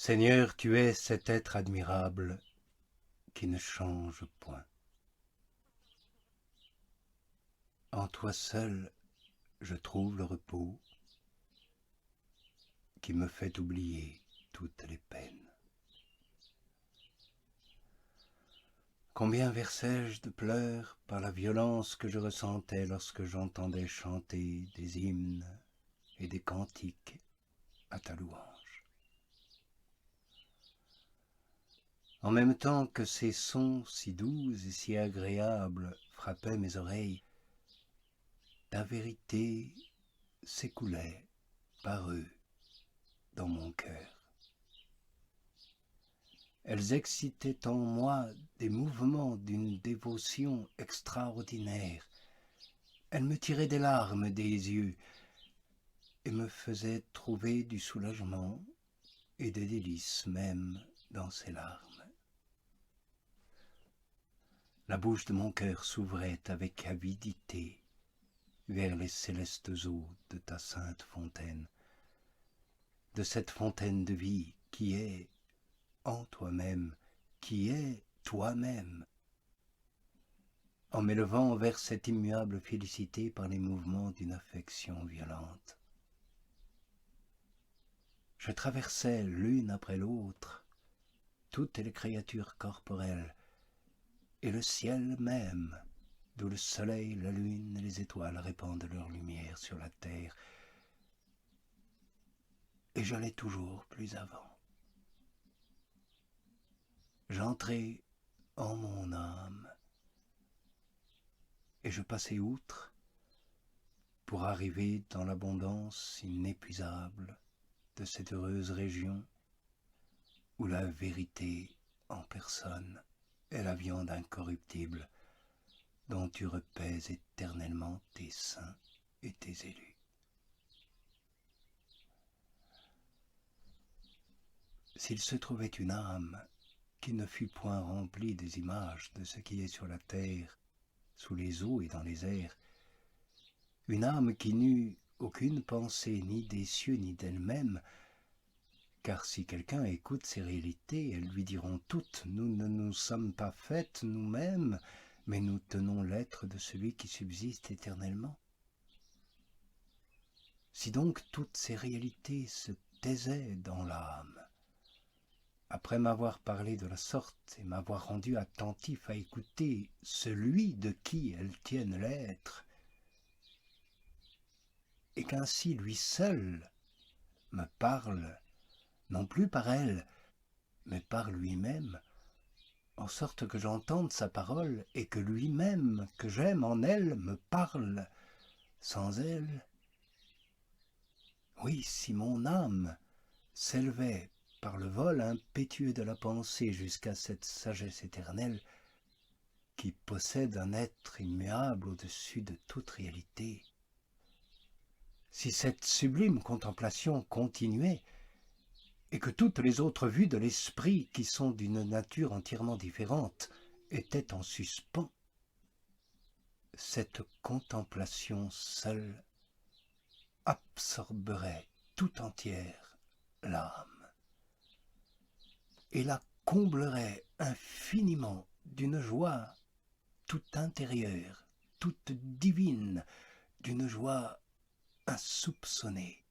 Seigneur, tu es cet être admirable qui ne change point. En toi seul, je trouve le repos qui me fait oublier toutes les peines. Combien versai-je de pleurs par la violence que je ressentais lorsque j'entendais chanter des hymnes et des cantiques à ta louange. En même temps que ces sons si doux et si agréables frappaient mes oreilles, ta vérité s'écoulait par eux dans mon cœur. Elles excitaient en moi des mouvements d'une dévotion extraordinaire. Elles me tiraient des larmes des yeux et me faisaient trouver du soulagement et des délices même dans ces larmes. La bouche de mon cœur s'ouvrait avec avidité vers les célestes eaux de ta sainte fontaine, de cette fontaine de vie qui est en toi-même, qui est toi-même. En m'élevant vers cette immuable félicité par les mouvements d'une affection violente. Je traversais l'une après l'autre toutes les créatures corporelles et le ciel même, d'où le soleil, la lune et les étoiles répandent leur lumière sur la terre, et j'allais toujours plus avant. J'entrais en mon âme, et je passais outre pour arriver dans l'abondance inépuisable de cette heureuse région où la vérité en personne est la viande incorruptible dont tu repaises éternellement tes saints et tes élus. S'il se trouvait une âme qui ne fût point remplie des images de ce qui est sur la terre, sous les eaux et dans les airs, une âme qui n'eût aucune pensée ni des cieux ni d'elle-même, car si quelqu'un écoute ces réalités, elles lui diront toutes, nous ne nous sommes pas faites nous-mêmes, mais nous tenons l'être de celui qui subsiste éternellement. Si donc toutes ces réalités se taisaient dans l'âme, après m'avoir parlé de la sorte et m'avoir rendu attentif à écouter celui de qui elles tiennent l'être, et qu'ainsi lui seul me parle, non plus par elle, mais par lui-même, en sorte que j'entende sa parole et que lui-même, que j'aime en elle, me parle sans elle. Oui, si mon âme s'élevait par le vol impétueux de la pensée jusqu'à cette sagesse éternelle qui possède un être immuable au-dessus de toute réalité, si cette sublime contemplation continuait, et que toutes les autres vues de l'esprit qui sont d'une nature entièrement différente étaient en suspens, cette contemplation seule absorberait tout entière l'âme et la comblerait infiniment d'une joie toute intérieure, toute divine, d'une joie insoupçonnée.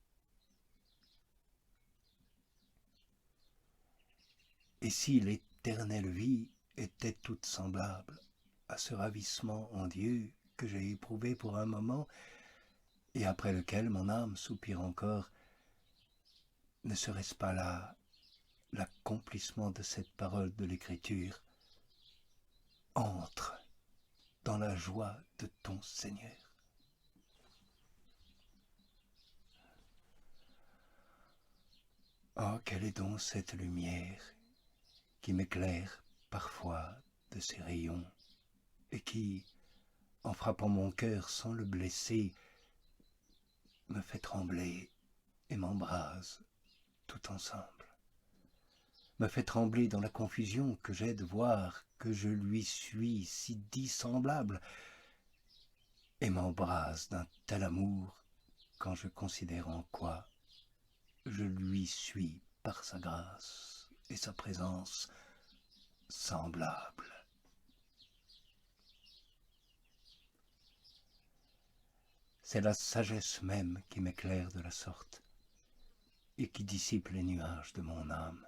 Et si l'éternelle vie était toute semblable à ce ravissement en Dieu que j'ai éprouvé pour un moment, et après lequel mon âme soupire encore, ne serait-ce pas là l'accomplissement de cette parole de l'Écriture? Entre dans la joie de ton Seigneur. Oh, quelle est donc cette lumière qui m'éclaire parfois de ses rayons et qui, en frappant mon cœur sans le blesser, me fait trembler et m'embrase tout ensemble, me fait trembler dans la confusion que j'ai de voir que je lui suis si dissemblable, et m'embrase d'un tel amour quand je considère en quoi je lui suis par sa grâce et sa présence semblable. C'est la sagesse même qui m'éclaire de la sorte et qui dissipe les nuages de mon âme,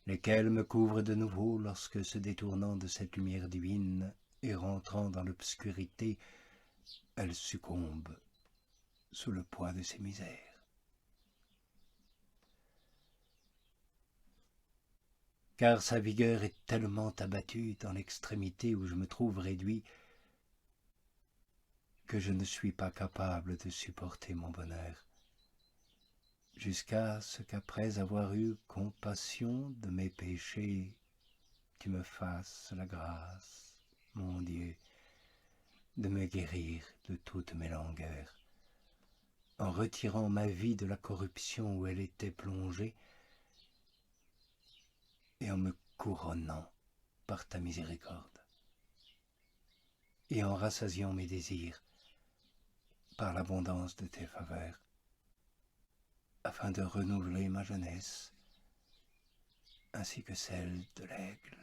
lesquels me couvrent de nouveau lorsque, se détournant de cette lumière divine et rentrant dans l'obscurité, elle succombe sous le poids de ses misères. Car sa vigueur est tellement abattue dans l'extrémité où je me trouve réduit que je ne suis pas capable de supporter mon bonheur, jusqu'à ce qu'après avoir eu compassion de mes péchés, tu me fasses la grâce, mon Dieu, de me guérir de toutes mes langueurs, en retirant ma vie de la corruption où elle était plongée, et en me couronnant par ta miséricorde, et en rassasiant mes désirs par l'abondance de tes faveurs, afin de renouveler ma jeunesse, ainsi que celle de l'aigle.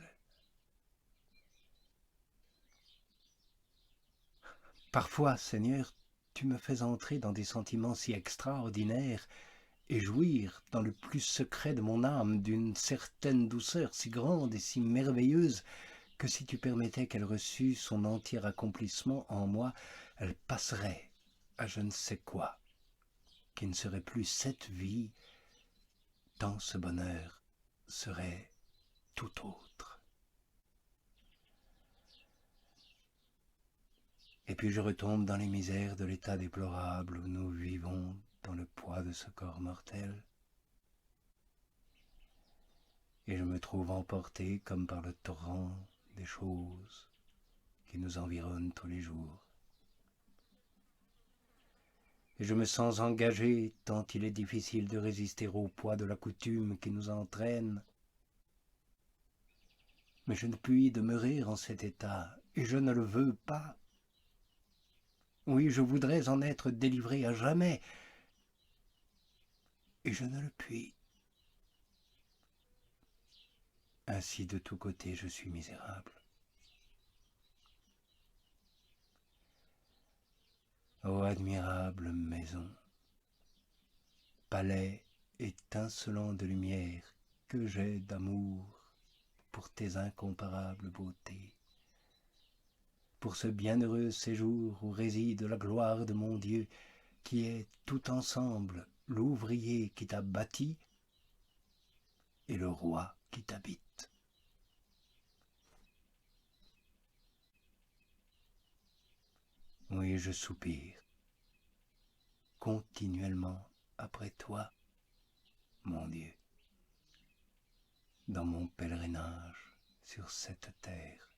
Parfois, Seigneur, tu me fais entrer dans des sentiments si extraordinaires et jouir dans le plus secret de mon âme d'une certaine douceur si grande et si merveilleuse que si tu permettais qu'elle reçût son entier accomplissement en moi, elle passerait à je ne sais quoi, qui ne serait plus cette vie, tant ce bonheur serait tout autre. Et puis je retombe dans les misères de l'état déplorable où nous vivons dans le poids de ce corps mortel, et je me trouve emporté comme par le torrent des choses qui nous environnent tous les jours. Et je me sens engagé tant il est difficile de résister au poids de la coutume qui nous entraîne. Mais je ne puis demeurer en cet état, et je ne le veux pas. Oui, je voudrais en être délivré à jamais, et je ne le puis. Ainsi de tous côtés je suis misérable. Ô admirable maison, palais étincelant de lumière, que j'ai d'amour pour tes incomparables beautés, pour ce bienheureux séjour où réside la gloire de mon Dieu, qui est tout ensemble l'ouvrier qui t'a bâti et le roi qui t'habite. Oui, je soupire continuellement après toi, mon Dieu, dans mon pèlerinage sur cette terre.